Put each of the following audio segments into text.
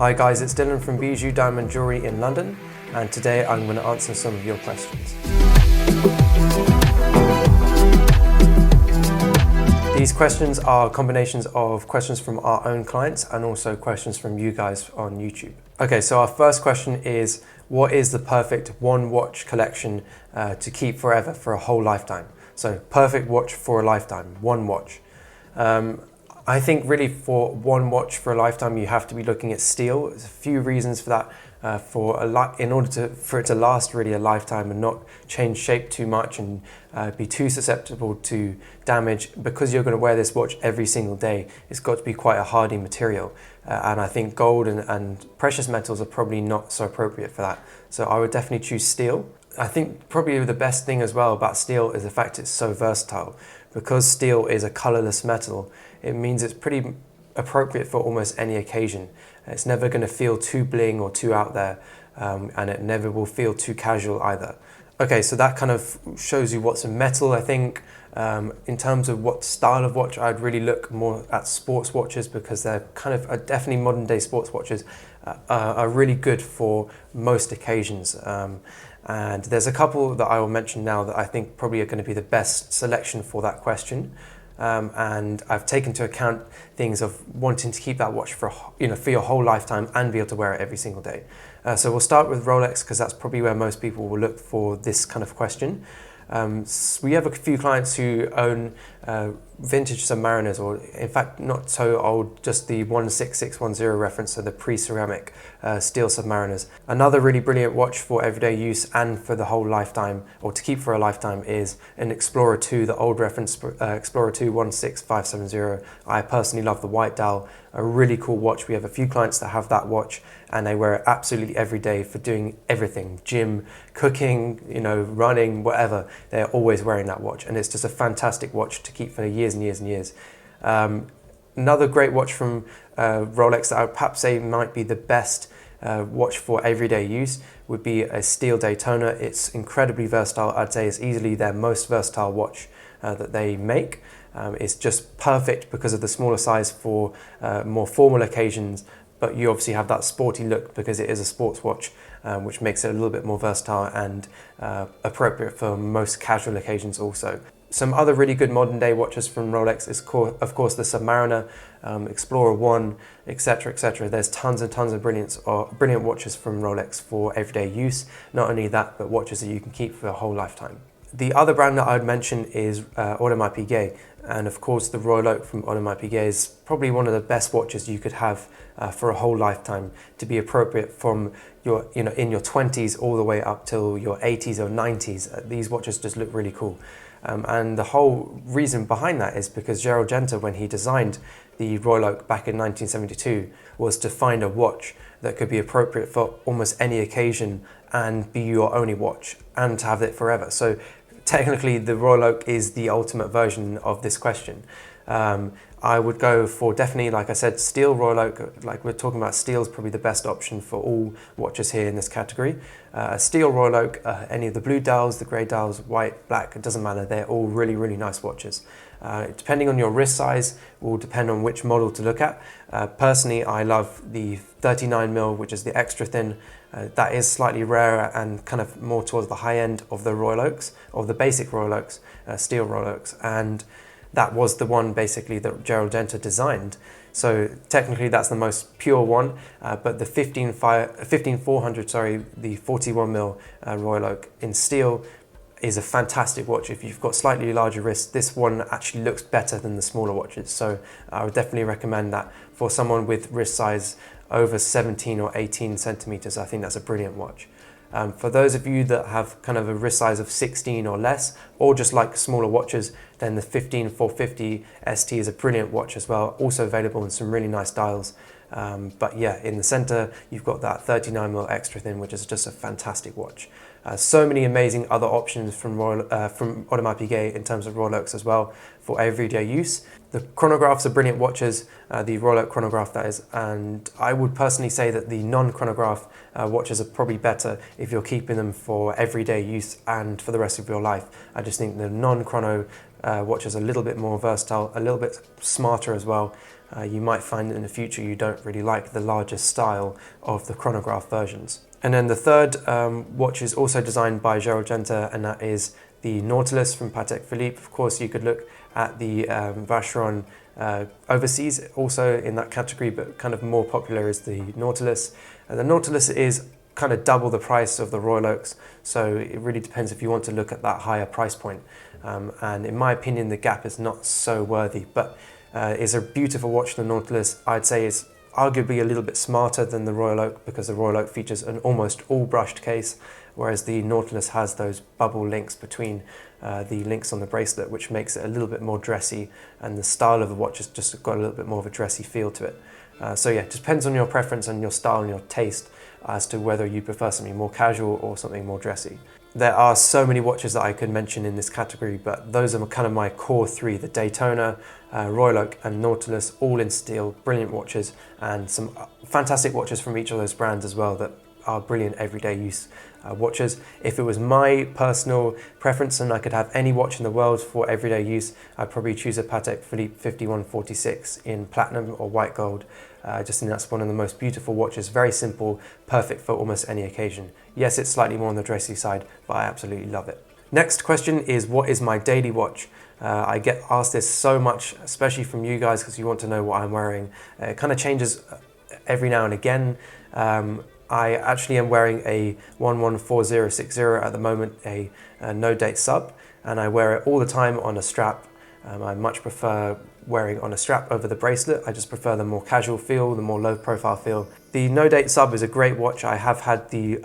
Hi guys, it's Dylan from Bijou Diamond Jewellery in London, and today I'm going to answer some of your questions. These questions are combinations of questions from our own clients and also questions from you guys on YouTube. Okay, so our first question is, what is the perfect one watch collection to keep forever for a whole lifetime? So perfect watch for a lifetime, one watch. I think really for one watch for a lifetime, you have to be looking at steel. There's a few reasons for that. In order for it to last really a lifetime and not change shape too much and be too susceptible to damage, because you're going to wear this watch every single day, it's got to be quite a hardy material. And I think gold and precious metals are probably not so appropriate for that. So I would definitely choose steel. I think probably the best thing as well about steel is the fact it's so versatile. Because steel is a colorless metal, it means it's pretty appropriate for almost any occasion. It's never going to feel too bling or too out there, and it never will feel too casual either. Okay, so that kind of shows you what's a metal, I think. In terms of what style of watch, I'd really look more at sports watches, because they're kind of definitely modern day sports watches are really good for most occasions. And there's a couple that I will mention now that I think probably are going to be the best selection for that question. And I've taken into account things of wanting to keep that watch for your whole lifetime and be able to wear it every single day. So we'll start with Rolex, because that's probably where most people will look for this kind of question. So we have a few clients who own vintage Submariners, or in fact not so old, just the 16610 reference, so the pre-ceramic steel Submariners. Another really brilliant watch for everyday use and for the whole lifetime, or to keep for a lifetime, is an Explorer 2, the old reference Explorer 2 16570. I personally love the white dial, a really cool watch. We have a few clients that have that watch and they wear it absolutely every day for doing everything, gym, cooking, running, whatever. They're always wearing that watch, and it's just a fantastic watch to keep for years and years and years. Another great watch from Rolex that I would perhaps say might be the best watch for everyday use would be a steel Daytona. It's incredibly versatile. I'd say it's easily their most versatile watch that they make. It's just perfect because of the smaller size for more formal occasions, but you obviously have that sporty look because it is a sports watch, which makes it a little bit more versatile and appropriate for most casual occasions also. Some other really good modern day watches from Rolex is of course the Submariner, Explorer 1, etc, etc. There's tons and tons of brilliant watches from Rolex for everyday use. Not only that, but watches that you can keep for a whole lifetime. The other brand that I would mention is Audemars Piguet, and of course the Royal Oak from Audemars Piguet is probably one of the best watches you could have for a whole lifetime, to be appropriate from your in your 20s all the way up till your 80s or 90s. These watches just look really cool. And the whole reason behind that is because Gerald Genta, when he designed the Royal Oak back in 1972, was to find a watch that could be appropriate for almost any occasion and be your only watch and to have it forever. So technically the Royal Oak is the ultimate version of this question. I would go for definitely, like I said, steel Royal Oak. Like we're talking about, steel is probably the best option for all watches here in this category. Steel Royal Oak, any of the blue dials, the grey dials, white, black, it doesn't matter. They're all really, really nice watches. Depending on your wrist size will depend on which model to look at. Personally, I love the 39mm, which is the extra thin. That is slightly rarer and kind of more towards the high end of the Royal Oaks, or the basic Royal Oaks, steel Royal Oaks. And that was the one basically that Gerald Genta designed. So technically that's the most pure one, but the 15400, the 41mm Royal Oak in steel is a fantastic watch. If you've got slightly larger wrists, this one actually looks better than the smaller watches. So I would definitely recommend that for someone with wrist size over 17 or 18 centimeters. I think that's a brilliant watch. For those of you that have kind of a wrist size of 16 or less, or just like smaller watches, then the 15450 ST is a brilliant watch as well, also available in some really nice dials. But yeah, in the center, you've got that 39mm extra thin, which is just a fantastic watch. So many amazing other options from Audemars Piguet in terms of Royal Oaks as well for everyday use. The chronographs are brilliant watches, the Royal Oak chronograph that is, and I would personally say that the non-chronograph watches are probably better if you're keeping them for everyday use and for the rest of your life. I just think the non-chrono watches a little bit more versatile, a little bit smarter as well. You might find that in the future you don't really like the larger style of the chronograph versions. And then the third watch is also designed by Gerald Genta, and that is the Nautilus from Patek Philippe. Of course, you could look at the Vacheron Overseas also in that category, but kind of more popular is the Nautilus. And the Nautilus is kind of double the price of the Royal Oaks, so it really depends if you want to look at that higher price point. And in my opinion, the gap is not so worthy, but it's a beautiful watch, the Nautilus. I'd say it's arguably a little bit smarter than the Royal Oak because the Royal Oak features an almost all brushed case, whereas the Nautilus has those bubble links between the links on the bracelet, which makes it a little bit more dressy, and the style of the watch has just got a little bit more of a dressy feel to it. So yeah, it depends on your preference and your style and your taste as to whether you prefer something more casual or something more dressy. There are so many watches that I could mention in this category, but those are kind of my core three: the Daytona, Royal Oak and Nautilus, all in steel, brilliant watches, and some fantastic watches from each of those brands as well that are brilliant everyday use watches. If it was my personal preference and I could have any watch in the world for everyday use, I'd probably choose a Patek Philippe 5146 in platinum or white gold. I just think that's one of the most beautiful watches, very simple, perfect for almost any occasion. Yes, it's slightly more on the dressy side, but I absolutely love it. Next question is, what is my daily watch? I get asked this so much, especially from you guys, because you want to know what I'm wearing. It kind of changes every now and again. I actually am wearing a 114060 at the moment, a no date sub, and I wear it all the time on a strap. I much prefer wearing on a strap over the bracelet. I just prefer the more casual feel, the more low profile feel. The no date sub is a great watch. I have had the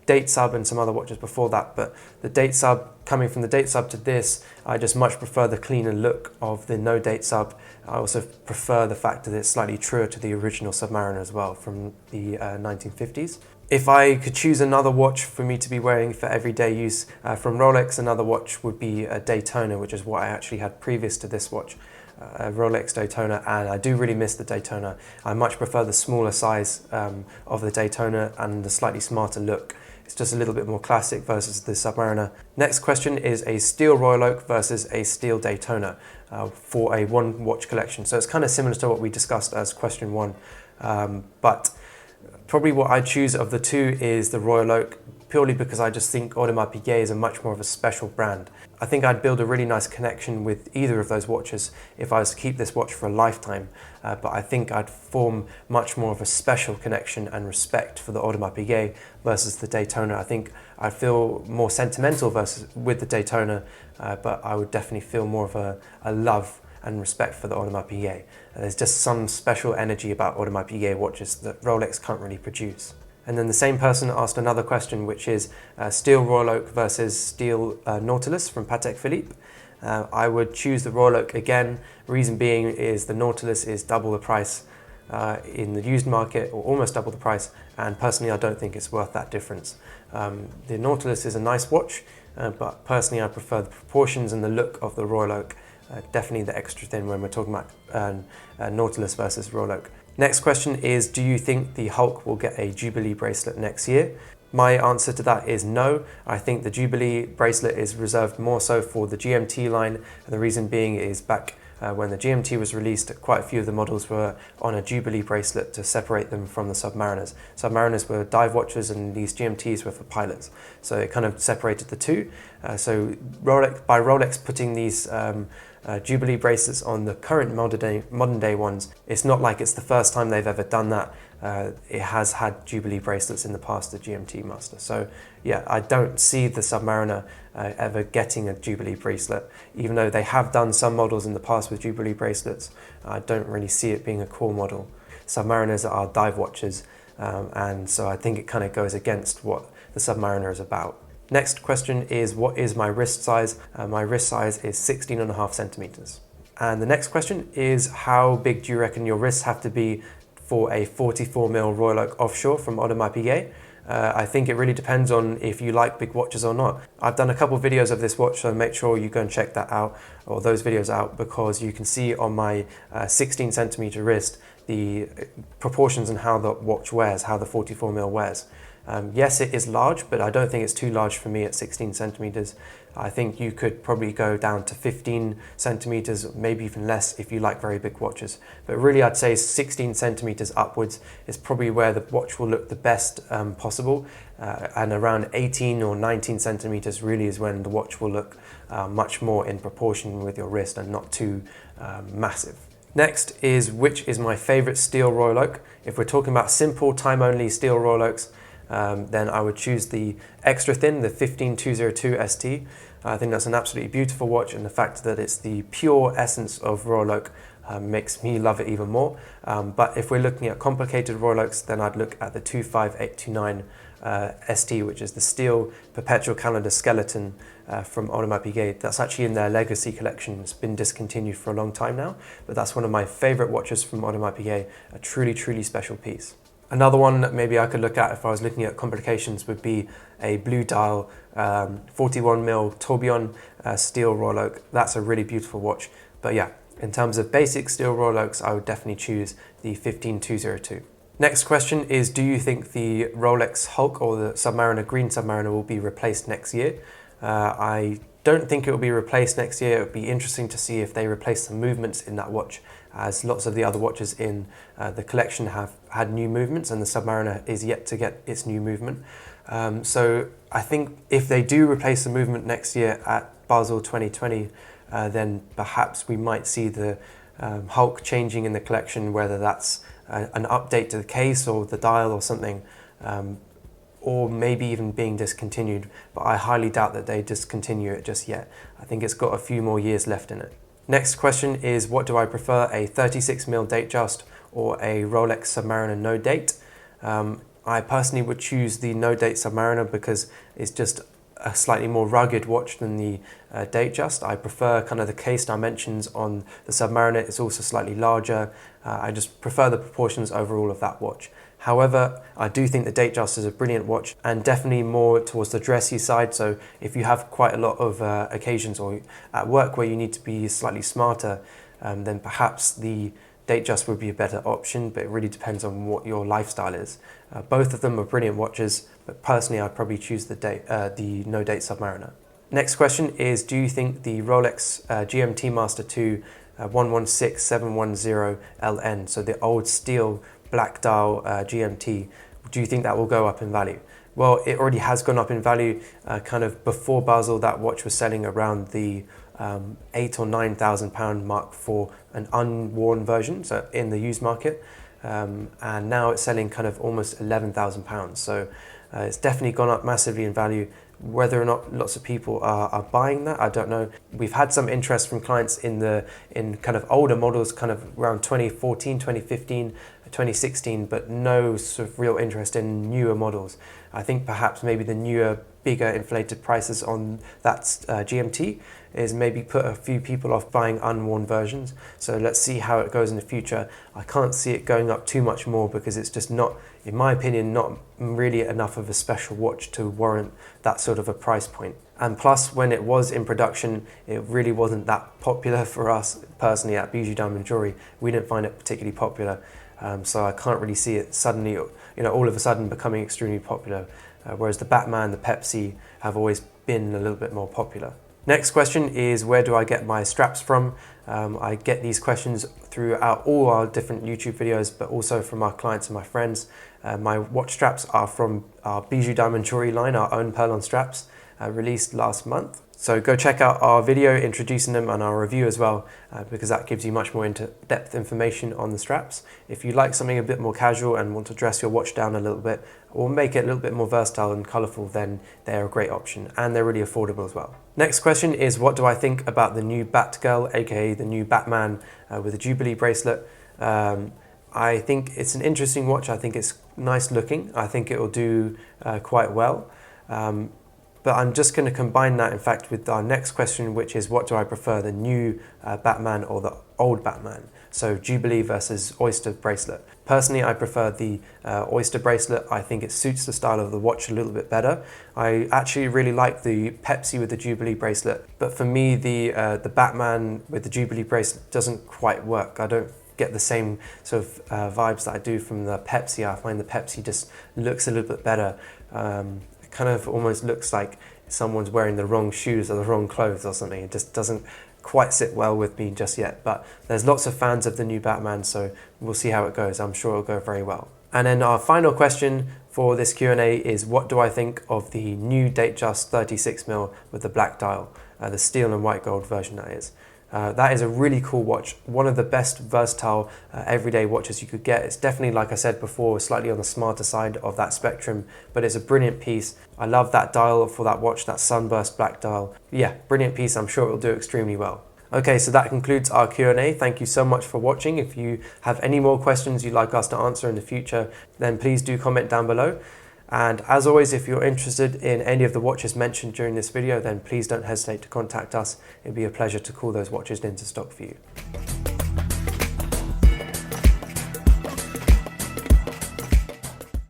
date sub and some other watches before that, but the date sub, coming from the date sub to this, I just much prefer the cleaner look of the no date sub. I also prefer the fact that it's slightly truer to the original Submariner as well from the 1950s. If I could choose another watch for me to be wearing for everyday use from Rolex, another watch would be a Daytona, which is what I actually had previous to this watch. A Rolex Daytona, and I do really miss the Daytona. I much prefer the smaller size of the Daytona and the slightly smarter look. It's just a little bit more classic versus the Submariner. Next question is a steel Royal Oak versus a steel Daytona for a one watch collection. So it's kind of similar to what we discussed as question one, but probably what I choose of the two is the Royal Oak, purely because I just think Audemars Piguet is a much more of a special brand. I think I'd build a really nice connection with either of those watches if I was to keep this watch for a lifetime, but I think I'd form much more of a special connection and respect for the Audemars Piguet versus the Daytona. I think I'd feel more sentimental with the Daytona, but I would definitely feel more of a love and respect for the Audemars Piguet. There's just some special energy about Audemars Piguet watches that Rolex can't really produce. And then the same person asked another question, which is steel Royal Oak versus steel Nautilus from Patek Philippe. I would choose the Royal Oak again. Reason being is the Nautilus is double the price in the used market, or almost double the price, and personally I don't think it's worth that difference. The Nautilus is a nice watch, but personally I prefer the proportions and the look of the Royal Oak. Definitely the extra thin when we're talking about Nautilus versus Royal Oak. Next question is, do you think the Hulk will get a Jubilee bracelet next year? My answer to that is no. I think the Jubilee bracelet is reserved more so for the GMT line, and the reason being is back when the GMT was released, quite a few of the models were on a Jubilee bracelet to separate them from the Submariners. Submariners were dive watches and these GMTs were for pilots. So it kind of separated the two. So Rolex putting these Jubilee bracelets on the current modern day ones, it's not like it's the first time they've ever done that. It has had Jubilee bracelets in the past, the GMT Master. So yeah, I don't see the Submariner ever getting a Jubilee bracelet. Even though they have done some models in the past with Jubilee bracelets, I don't really see it being a core model. Submariners are dive watches, and so I think it kind of goes against what the Submariner is about. Next question is, what is my wrist size? My wrist size is 16.5 centimeters. And the next question is, how big do you reckon your wrists have to be for a 44mm Royal Oak Offshore from Audemars Piguet? I think it really depends on if you like big watches or not. I've done a couple of videos of this watch, so make sure you go and check that out, or those videos out, because you can see on my 16 centimeter wrist the proportions and how the watch wears, how the 44mm wears. Yes, it is large, but I don't think it's too large for me at 16 centimeters. I think you could probably go down to 15 centimeters, maybe even less if you like very big watches. But really, I'd say 16 centimeters upwards is probably where the watch will look the best possible. And around 18 or 19 centimeters really is when the watch will look much more in proportion with your wrist and not too massive. Next is which is my favorite steel Royal Oak. If we're talking about simple time-only steel Royal Oaks, then I would choose the extra thin, the 15202 ST. I think that's an absolutely beautiful watch, and the fact that it's the pure essence of Royal Oak makes me love it even more. But if we're looking at complicated Royal Oaks, then I'd look at the 25829 ST, which is the steel perpetual calendar skeleton from Audemars Piguet. That's actually in their legacy collection. It's been discontinued for a long time now, but that's one of my favorite watches from Audemars Piguet, a truly, truly special piece. Another one that maybe I could look at if I was looking at complications would be a blue dial 41mm tourbillon steel Royal Oak. That's a really beautiful watch. But yeah, in terms of basic steel Royal Oaks, I would definitely choose the 15202. Next question is, do you think the Rolex Hulk or the Submariner, green Submariner, will be replaced next year? I don't think it will be replaced next year. It would be interesting to see if they replace the movements in that watch, as lots of the other watches in the collection have had new movements and the Submariner is yet to get its new movement. So I think if they do replace the movement next year at Basel 2020, then perhaps we might see the Hulk changing in the collection, whether that's an update to the case or the dial or something, or maybe even being discontinued, but I highly doubt that they discontinue it just yet. I think it's got a few more years left in it. Next question is, what do I prefer, a 36mm Datejust or a Rolex Submariner no date? I personally would choose the no date Submariner because it's just a slightly more rugged watch than the Datejust. I prefer kind of the case dimensions on the Submariner. It's also slightly larger. I just prefer the proportions overall of that watch. However, I do think the Datejust is a brilliant watch and definitely more towards the dressy side. So if you have quite a lot of occasions or at work where you need to be slightly smarter, then perhaps the Datejust would be a better option, but it really depends on what your lifestyle is. Both of them are brilliant watches, but personally I'd probably choose the no date Submariner. Next question is, do you think the Rolex GMT Master 2 116710 LN, so the old steel black dial GMT, do you think that will go up in value? Well, it already has gone up in value. Kind of before Basel, that watch was selling around the £8,000 or £9,000 mark for an unworn version, so in the used market, and now it's selling kind of almost £11,000. So it's definitely gone up massively in value. Whether or not lots of people are buying that, I don't know. We've had some interest from clients in kind of older models, kind of around 2014, 2015, 2016, but no sort of real interest in newer models. I think perhaps maybe the newer, bigger inflated prices on that GMT is maybe put a few people off buying unworn versions. So let's see how it goes in the future. I can't see it going up too much more because it's just not, in my opinion, not really enough of a special watch to warrant that sort of a price point. And plus, when it was in production, it really wasn't that popular for us personally at Bijou Diamond Jewellery. We didn't find it particularly popular. So I can't really see it suddenly, all of a sudden becoming extremely popular. Whereas the Batman, the Pepsi have always been a little bit more popular. Next question is, where do I get my straps from? I get these questions throughout all our different YouTube videos, but also from our clients and my friends. My watch straps are from our Bijou Diamond Jewellery line, our own pearl-on straps, released last month. So go check out our video introducing them and our review as well, because that gives you much more in-depth information on the straps. If you like something a bit more casual and want to dress your watch down a little bit, or make it a little bit more versatile and colourful, then they're a great option, and they're really affordable as well. Next question is, what do I think about the new Batgirl, aka the new Batman with a Jubilee bracelet? I think it's an interesting watch. I think it's nice looking. I think it will do quite well. But I'm just going to combine that, in fact, with our next question, which is, what do I prefer, the new Batman or the old Batman? So Jubilee versus Oyster bracelet. Personally, I prefer the Oyster bracelet. I think it suits the style of the watch a little bit better. I actually really like the Pepsi with the Jubilee bracelet, but for me, the Batman with the Jubilee bracelet doesn't quite work. I don't get the same sort of vibes that I do from the Pepsi. I find the Pepsi just looks a little bit better. It kind of almost looks like someone's wearing the wrong shoes or the wrong clothes or something. It just doesn't quite sit well with me just yet, but there's lots of fans of the new Batman, so we'll see how it goes. I'm sure it'll go very well. And then our final question for this Q&A is, what do I think of the new Datejust 36mm with the black dial, the steel and white gold version that is. That is a really cool watch, one of the best versatile everyday watches you could get. It's definitely, like I said before, slightly on the smarter side of that spectrum, but it's a brilliant piece. I love that dial for that watch, that sunburst black dial. Yeah, brilliant piece. I'm sure it'll do extremely well. Okay, so that concludes our Q&A. Thank you so much for watching. If you have any more questions you'd like us to answer in the future, then please do comment down below. And as always, if you're interested in any of the watches mentioned during this video, then please don't hesitate to contact us. It'd be a pleasure to call those watches into stock for you.